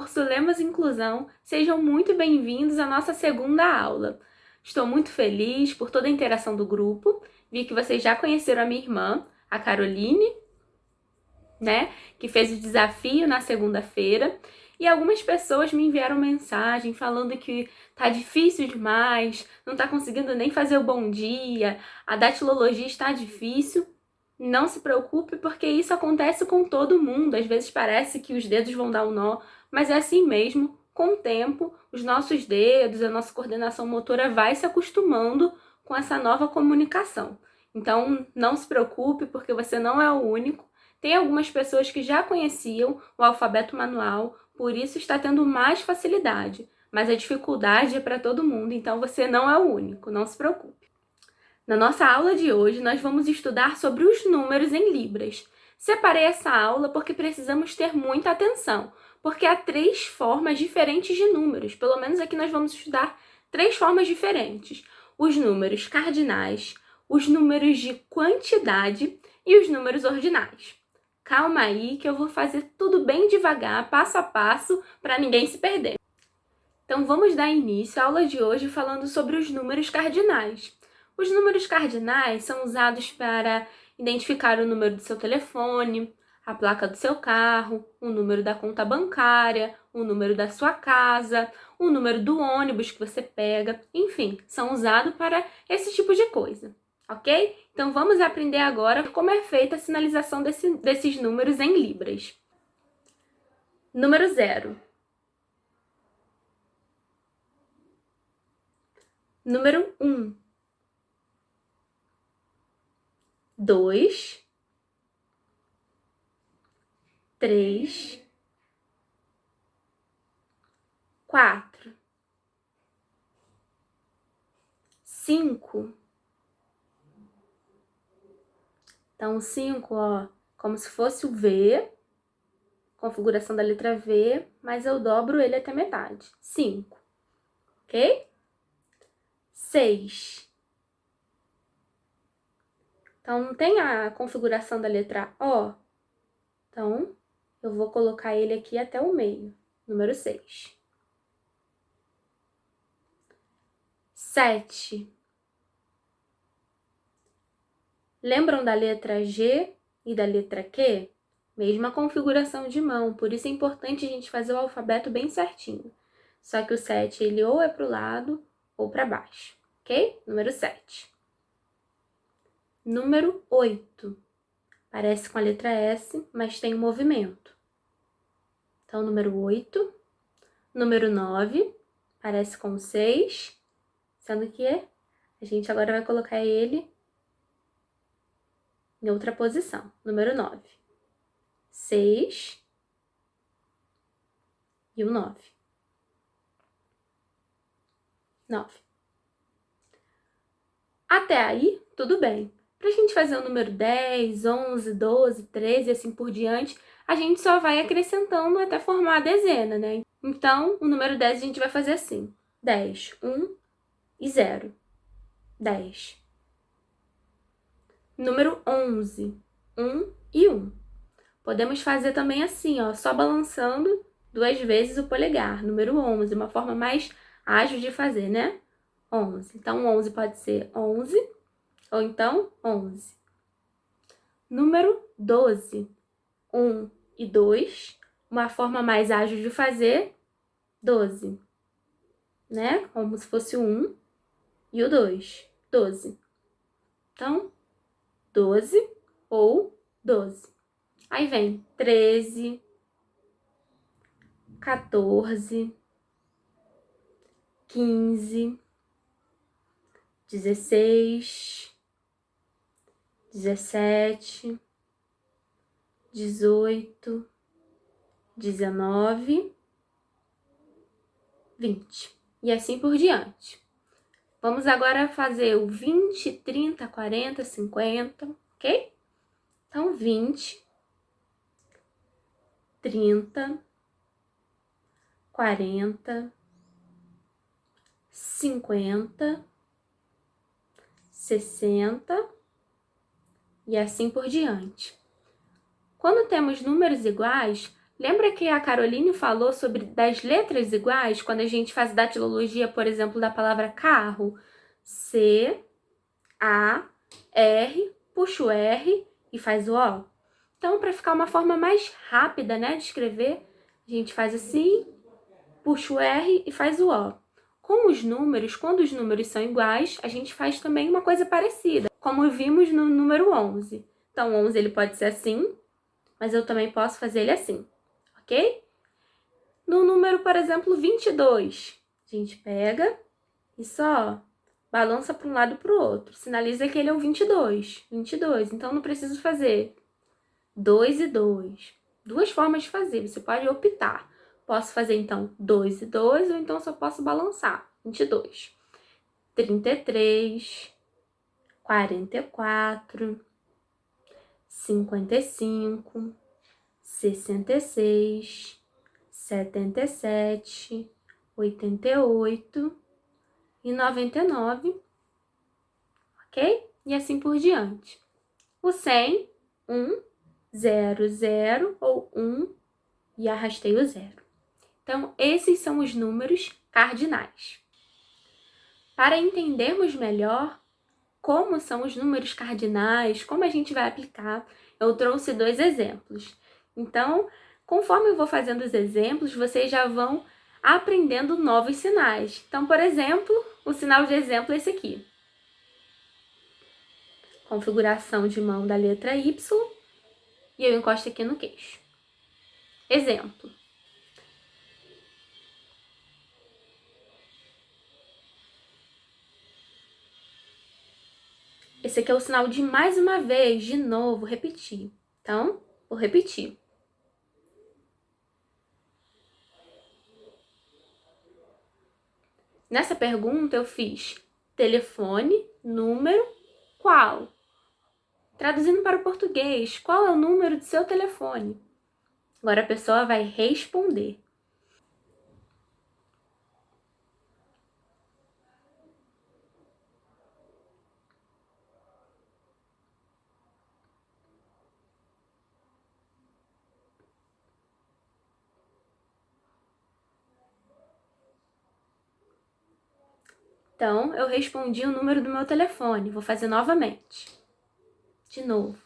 curso Lemos Inclusão, sejam muito bem-vindos à nossa segunda aula. Estou muito feliz por toda a interação do grupo, vi que vocês já conheceram a minha irmã, a Caroline, né, que fez o desafio na segunda-feira, e algumas pessoas me enviaram mensagem falando que tá difícil demais, não tá conseguindo nem fazer o bom dia, a datilologia está difícil. Não se preocupe, porque isso acontece com todo mundo. Às vezes parece que os dedos vão dar um nó, mas é assim mesmo. Com o tempo, os nossos dedos, a nossa coordenação motora vai se acostumando com essa nova comunicação. Então, não se preocupe, porque você não é o único. Tem algumas pessoas que já conheciam o alfabeto manual, por isso está tendo mais facilidade. Mas a dificuldade é para todo mundo, então você não é o único, não se preocupe. Na nossa aula de hoje, nós vamos estudar sobre os números em libras. Separei essa aula porque precisamos ter muita atenção, porque há 3 formas diferentes de números. Pelo menos aqui nós vamos estudar 3 formas diferentes. Os números cardinais, os números de quantidade e os números ordinais. Calma aí que eu vou fazer tudo bem devagar, passo a passo, para ninguém se perder. Então vamos dar início à aula de hoje falando sobre os números cardinais. Os números cardinais são usados para identificar o número do seu telefone, a placa do seu carro, o número da conta bancária, o número da sua casa, o número do ônibus que você pega, enfim, são usados para esse tipo de coisa, ok? Então vamos aprender agora como é feita a sinalização desses números em libras. Número 0. Número 1. 2, 3, 4, 5. Então, o 5, ó, como se fosse o V, configuração da letra V, mas eu dobro ele até metade. 5, ok? 6. Então, não tem a configuração da letra O, então eu vou colocar ele aqui até o meio, número 6. 7. Lembram da letra G e da letra Q? Mesma configuração de mão, por isso é importante a gente fazer o alfabeto bem certinho. Só que o 7, ele ou é para o lado ou para baixo, ok? Número 7. Número 8. Parece com a letra S, mas tem um movimento. Então, número 8. Número 9. Parece com o 6, sendo que a gente agora vai colocar ele em outra posição. Número 9. 6 e o 9. 9. Até aí, tudo bem. Para a gente fazer o número 10, 11, 12, 13 e assim por diante, a gente só vai acrescentando até formar a dezena, né? Então, o número 10 a gente vai fazer assim. 10, 1 e 0. 10. Número 11, 1 e 1. Podemos fazer também assim, ó, só balançando 2 vezes o polegar. Número 11, uma forma mais ágil de fazer, né? 11. Então, 11 pode ser 11 ou então 11. Número 12, 1 e 2, uma forma mais ágil de fazer, 12, né? Como se fosse o 1 e o 2, 12. Então, 12 ou 12. Aí vem 13, 14, 15, 16, 17, 18, 19, 20. E assim por diante. Vamos agora fazer o 20, 30, 40, 50, ok? Então, 20, 30, 40, 50, 60 e assim por diante. Quando temos números iguais, Lembra que a Caroline falou sobre das letras iguais, quando a gente faz datilologia, por exemplo, da palavra carro? C, A, R, puxa o R e faz o O. Então, para ficar uma forma mais rápida, né, de escrever, a gente faz assim, puxa o R e faz o O. Com os números, quando os números são iguais, a gente faz também uma coisa parecida, como vimos no número 11. Então, 11 ele pode ser assim, mas eu também posso fazer ele assim, ok? No número, por exemplo, 22, a gente pega e só balança para um lado e para o outro. Sinaliza que ele é o 22. 22. Então, não preciso fazer 2 e 2. Duas formas de fazer. Você pode optar. Posso fazer, então, 2 e 2, ou então só posso balançar. 22. 33. 44. 55. 66. 77. 88. E 99. Ok? E assim por diante. O 100, 1, 0, 0 ou 1 e arrastei o 0. Então, esses são os números cardinais. Para entendermos melhor como são os números cardinais, como a gente vai aplicar, eu trouxe 2 exemplos. Então, conforme eu vou fazendo os exemplos, vocês já vão aprendendo novos sinais. Então, por exemplo, o sinal de exemplo é esse aqui. Configuração de mão da letra Y e eu encosto aqui no queixo. Exemplo. Esse aqui é o sinal de mais uma vez, de novo, repetir. Então, vou repetir. Nessa pergunta eu fiz telefone, número, qual? Traduzindo para o português, qual é o número do seu telefone? Agora a pessoa vai responder. Então, eu respondi o número do meu telefone. Vou fazer novamente. De novo.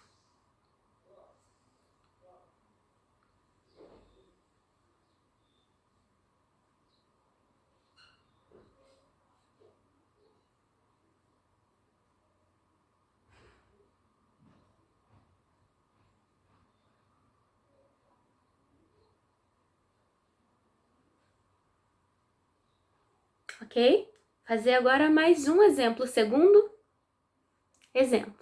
Ok? Fazer agora mais um exemplo. Segundo exemplo.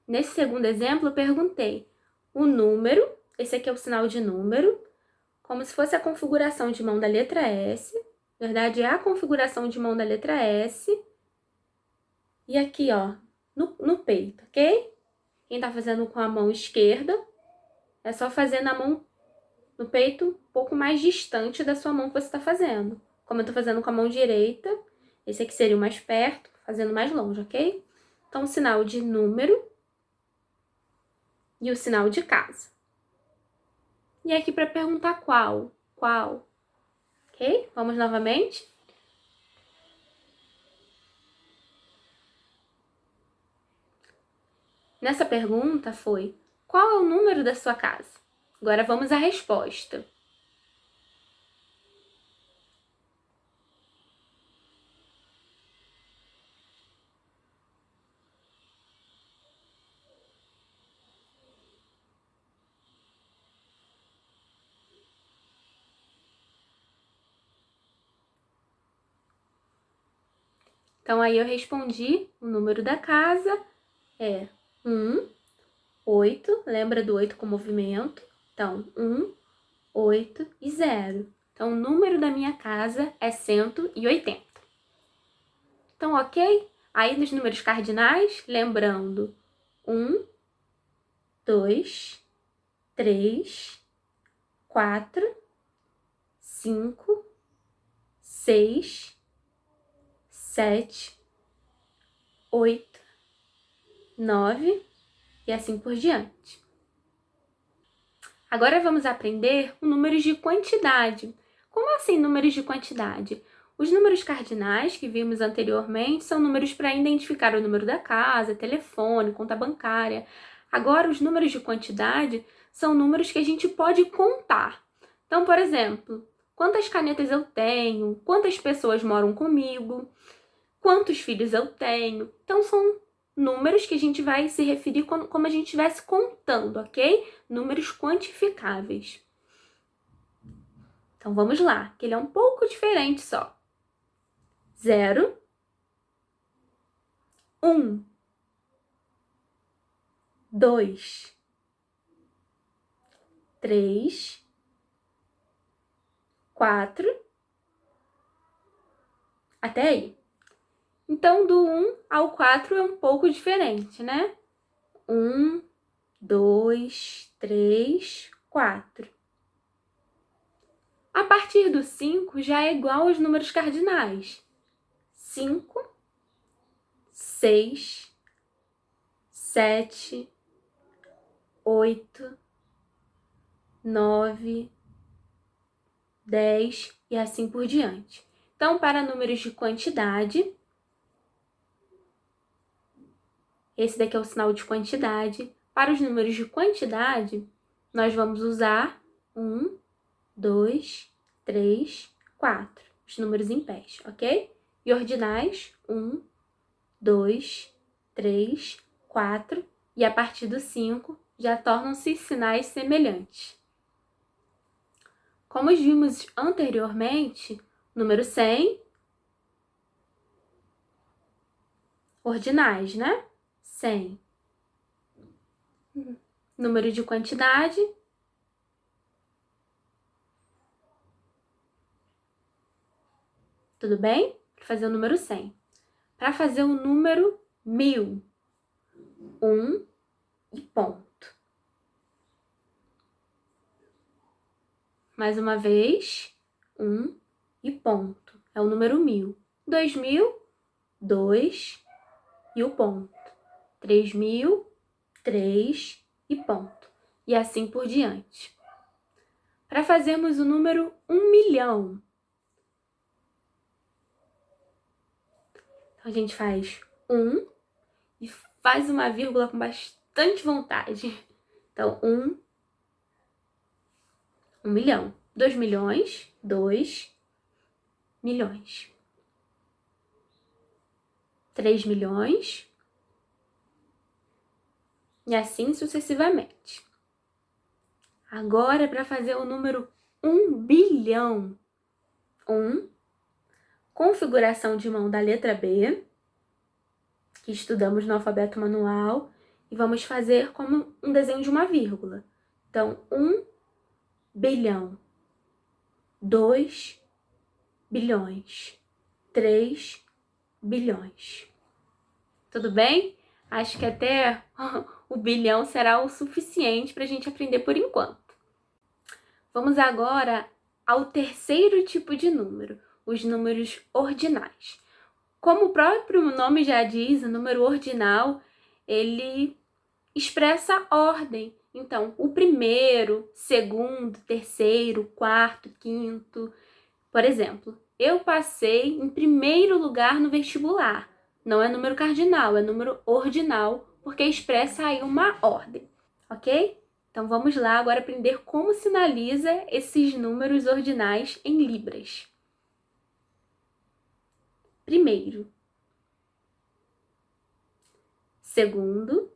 Nesse segundo exemplo, eu perguntei o número, esse aqui é o sinal de número, como se fosse a configuração de mão da letra S. Na verdade, é a configuração de mão da letra S. E aqui, ó, no peito, ok? Quem tá fazendo com a mão esquerda, é só fazer na mão, no peito, um pouco mais distante da sua mão que você tá fazendo. Como eu tô fazendo com a mão direita, esse aqui seria o mais perto, fazendo mais longe, ok? Então, o sinal de número e o sinal de casa. E aqui para perguntar qual, ok? Vamos novamente. Nessa pergunta foi, qual é o número da sua casa? Agora vamos à resposta. Então, aí eu respondi, o número da casa é 1, 8, lembra do 8 com movimento? Então, 1, 8 e 0. Então, o número da minha casa é 180. Então, ok? Aí, nos números cardinais, lembrando, 1, 2, 3, 4, 5, 6, 7, 8, 9 e assim por diante. Agora vamos aprender os números de quantidade. Como assim números de quantidade? Os números cardinais que vimos anteriormente são números para identificar o número da casa, telefone, conta bancária. Agora, os números de quantidade são números que a gente pode contar. Então, por exemplo, quantas canetas eu tenho, quantas pessoas moram comigo, quantos filhos eu tenho. Então, são números que a gente vai se referir como a gente estivesse contando, ok? Números quantificáveis. Então, vamos lá, que ele é um pouco diferente só. 0, 1, 2, 3, 4, até aí. Então, do 1 ao 4 é um pouco diferente, né? 1, 2, 3, 4. A partir do 5 já é igual aos números cardinais. 5, 6, 7, 8, 9, 10 e assim por diante. Então, para números de quantidade, esse daqui é o sinal de quantidade. Para os números de quantidade, nós vamos usar 1, 2, 3, 4. Os números em pés, ok? E ordinais, 1, 2, 3, 4. E a partir do 5, já tornam-se sinais semelhantes. Como vimos anteriormente, número 100, ordinais, né? 100. Número de quantidade, tudo bem? Para fazer o número 100. Para fazer o número 1000, 1 e ponto. Mais uma vez, 1 e ponto. É o número 1000. 2000, 2 e o ponto. 3000, 3 e ponto. E assim por diante. Para fazermos o número 1 milhão, então a gente faz 1 e faz uma vírgula com bastante vontade. Então, 1 milhão. 2 milhões, 2 milhões. 3 milhões. E assim sucessivamente. Agora, para fazer o número 1 bilhão. 1, configuração de mão da letra B, que estudamos no alfabeto manual, e vamos fazer como um desenho de uma vírgula. Então, 1 bilhão, 2 bilhões, 3 bilhões. Tudo bem? Acho que até o bilhão será o suficiente para a gente aprender por enquanto. Vamos agora ao terceiro tipo de número, os números ordinais. Como o próprio nome já diz, o número ordinal, ele expressa ordem. Então, o primeiro, segundo, terceiro, quarto, quinto. Por exemplo, eu passei em primeiro lugar no vestibular. Não é número cardinal, é número ordinal, porque expressa aí uma ordem, ok? Então, vamos lá agora aprender como sinaliza esses números ordinais em libras. Primeiro, segundo,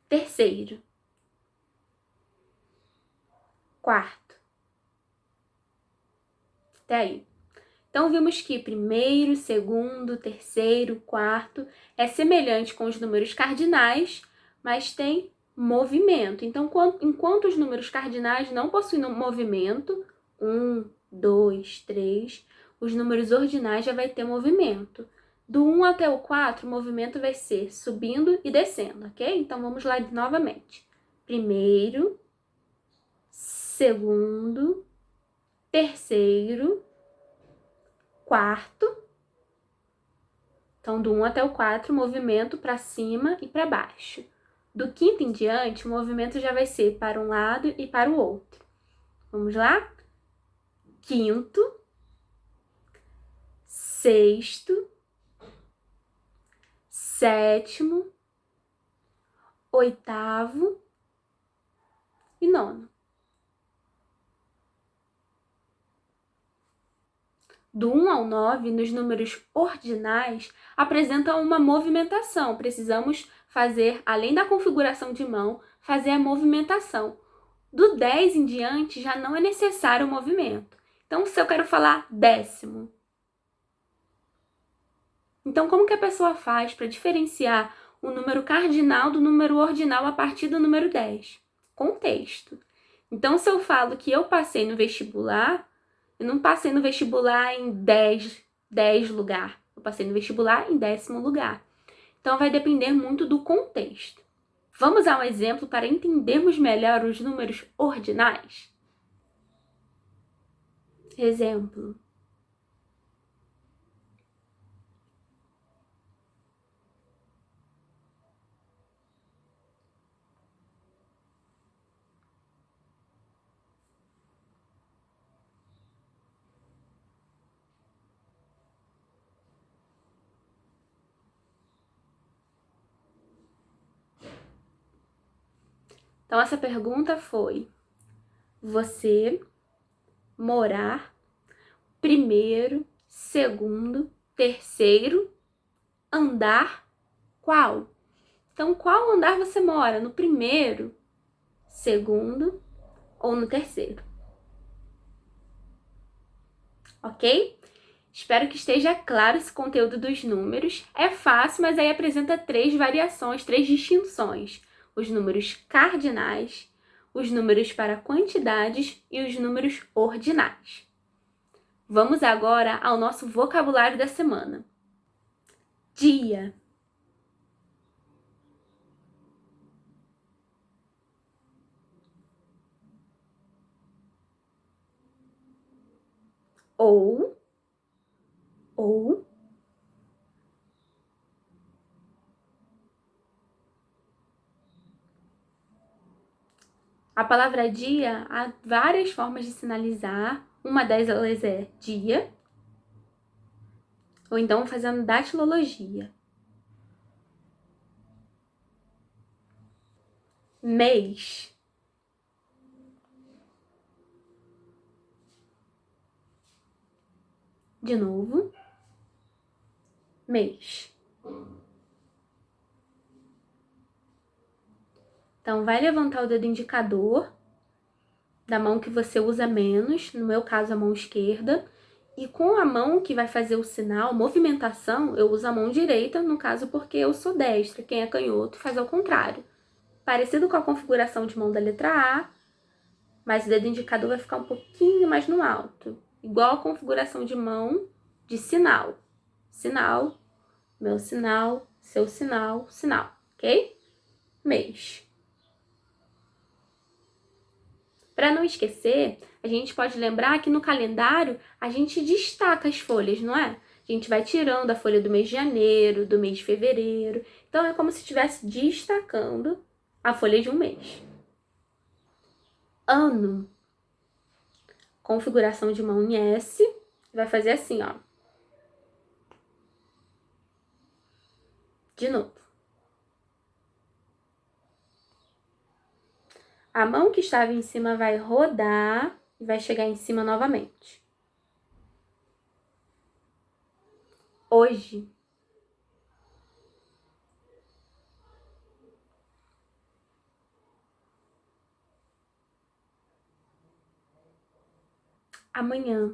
terceiro, quarto. Até aí. Então, vimos que primeiro, segundo, terceiro, quarto é semelhante com os números cardinais, mas tem movimento. Então, enquanto os números cardinais não possuem movimento, 1, 2, 3, os números ordinais já vai ter movimento. Do 1 até o 4, o movimento vai ser subindo e descendo, ok? Então, vamos lá novamente. Primeiro, segundo, terceiro, quarto. Então, do 1 até o 4, movimento para cima e para baixo. Do quinto em diante, o movimento já vai ser para um lado e para o outro. Vamos lá? Quinto, sexto, sétimo, oitavo e nono. Do 1 ao 9, nos números ordinais, apresentam uma movimentação. Precisamos fazer, além da configuração de mão, fazer a movimentação. Do 10 em diante, já não é necessário o movimento. Então, se eu quero falar décimo. Então, como que a pessoa faz para diferenciar o número cardinal do número ordinal a partir do número 10? Contexto. Então, se eu falo que eu passei no vestibular, eu não passei no vestibular em 10 lugar. Eu passei no vestibular em 10º lugar. Então, vai depender muito do contexto. Vamos a um exemplo para entendermos melhor os números ordinais? Exemplo. Então, essa pergunta foi: você morar primeiro, segundo, terceiro, andar qual? Então, qual andar você mora? No primeiro, segundo ou no terceiro? Ok? Espero que esteja claro esse conteúdo dos números. É fácil, mas aí apresenta 3 variações, 3 distinções. Os números cardinais, os números para quantidades e os números ordinais. Vamos agora ao nosso vocabulário da semana. Dia. Ou. A palavra dia, há várias formas de sinalizar. Uma delas é dia, ou então fazendo datilologia. Mês. De novo. Mês. Então, vai levantar o dedo indicador da mão que você usa menos, no meu caso, a mão esquerda, e com a mão que vai fazer o sinal, movimentação, eu uso a mão direita, no caso, porque eu sou destra, quem é canhoto faz ao contrário. Parecido com a configuração de mão da letra A, mas o dedo indicador vai ficar um pouquinho mais no alto, igual a configuração de mão de sinal. Sinal, meu sinal, seu sinal, sinal, ok? Mês. Para não esquecer, a gente pode lembrar que no calendário a gente destaca as folhas, não é? A gente vai tirando a folha do mês de janeiro, do mês de fevereiro. Então, é como se estivesse destacando a folha de um mês. Ano. Configuração de mão em S. Vai fazer assim, ó. De novo. A mão que estava em cima vai rodar e vai chegar em cima novamente. Hoje. Amanhã.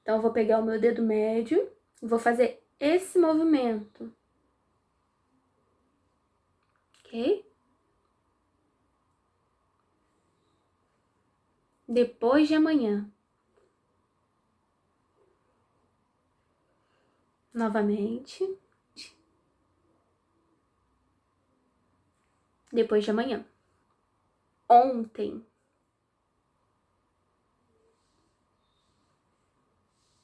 Então, eu vou pegar o meu dedo médio e vou fazer esse movimento. Ok? Depois de amanhã. Novamente. Depois de amanhã. ontem.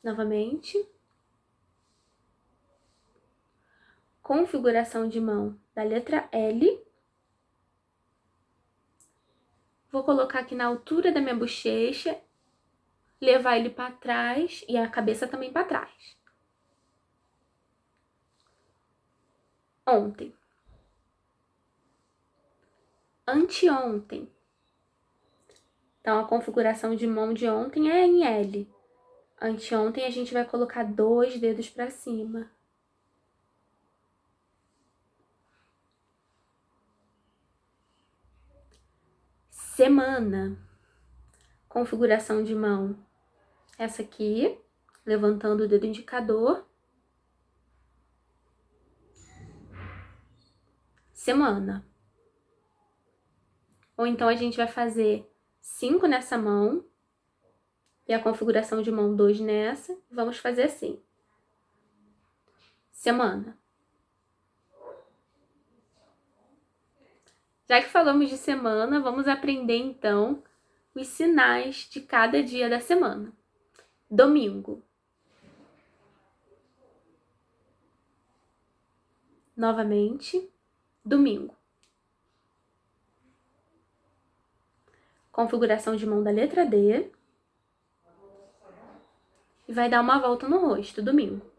Novamente. Configuração de mão da letra L. Vou colocar aqui na altura da minha bochecha, levar ele para trás e a cabeça também para trás. Ontem. Anteontem. Então, a configuração de mão de ontem é em L. Anteontem, a gente vai colocar 2 dedos para cima. Semana. Configuração de mão. Essa aqui, levantando o dedo indicador. Semana. Ou então, a gente vai fazer 5 nessa mão. E a configuração de mão 2 nessa. Vamos fazer assim. Semana. Já que falamos de semana, vamos aprender então os sinais de cada dia da semana. Domingo. Novamente, domingo. Configuração de mão da letra D. E vai dar uma volta no rosto, domingo.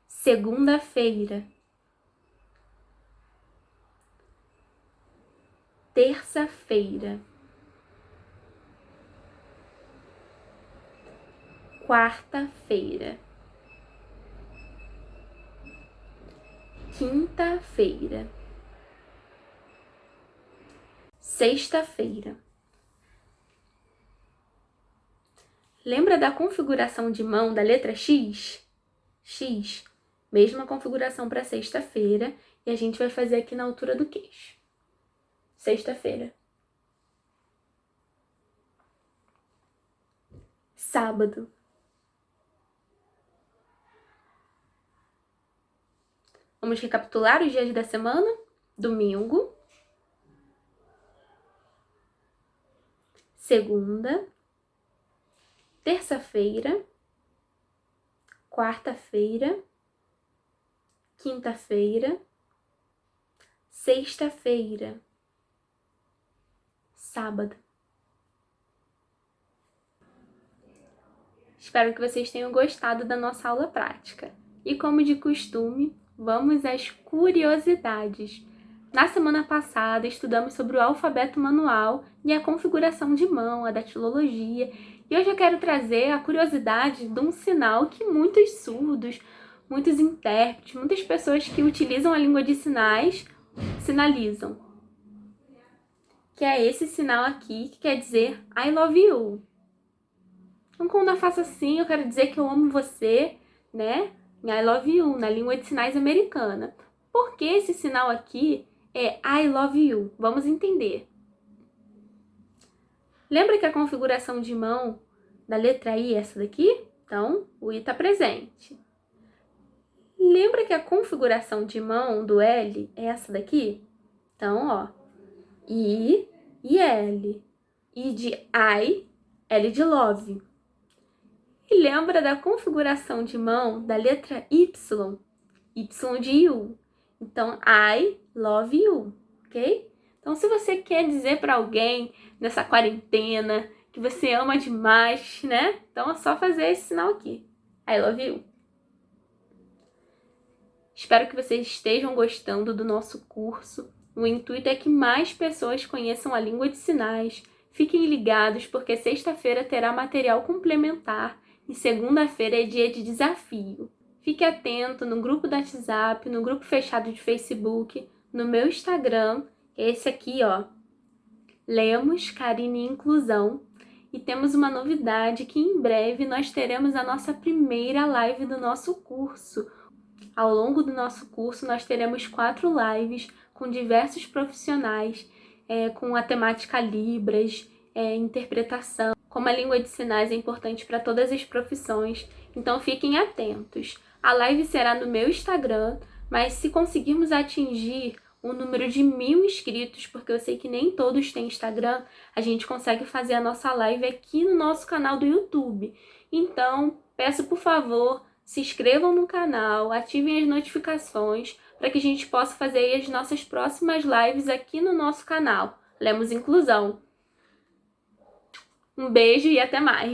Segunda-feira. Terça-feira. Quarta-feira. Quinta-feira. Sexta-feira. Lembra da configuração de mão da letra X? X. Mesma configuração para sexta-feira. E a gente vai fazer aqui na altura do queixo. Sexta-feira. Sábado. Vamos recapitular os dias da semana? Domingo. Segunda. Terça-feira. Quarta-feira. Quinta-feira. Sexta-feira. Sábado. Espero que vocês tenham gostado da nossa aula prática. E como de costume, vamos às curiosidades. Na semana passada, estudamos sobre o alfabeto manual e a configuração de mão, a datilologia. E hoje eu quero trazer a curiosidade de um sinal que muitos surdos, muitos intérpretes, muitas pessoas que utilizam a língua de sinais sinalizam. Que é esse sinal aqui, que quer dizer I love you. Então, quando eu faço assim, eu quero dizer que eu amo você, né? I love you, na língua de sinais americana. Por que esse sinal aqui é I love you? Vamos entender. Lembra que a configuração de mão da letra I é essa daqui? Então, o I está presente. Lembra que a configuração de mão do L é essa daqui? Então, ó, I e L. I de I, L de love. E lembra da configuração de mão da letra Y? Y de you. Então, I love you, ok? Então, se você quer dizer para alguém nessa quarentena que você ama demais, né? Então, é só fazer esse sinal aqui. I love you. Espero que vocês estejam gostando do nosso curso. O intuito é que mais pessoas conheçam a língua de sinais. Fiquem ligados, porque sexta-feira terá material complementar e segunda-feira é dia de desafio. Fique atento no grupo do WhatsApp, no grupo fechado de Facebook, no meu Instagram, esse aqui, ó, Lemos, Carinho e Inclusão. E temos uma novidade que em breve nós teremos a nossa primeira live do nosso curso. Ao longo do nosso curso, nós teremos 4 lives com diversos profissionais, com a temática Libras, interpretação. Como a língua de sinais é importante para todas as profissões, então fiquem atentos. A live será no meu Instagram, mas se conseguirmos atingir o número de 1000 inscritos, porque eu sei que nem todos têm Instagram, a gente consegue fazer a nossa live aqui no nosso canal do YouTube. Então, peço por favor, se inscrevam no canal, ativem as notificações para que a gente possa fazer as nossas próximas lives aqui no nosso canal. Lemos Inclusão. Um beijo e até mais!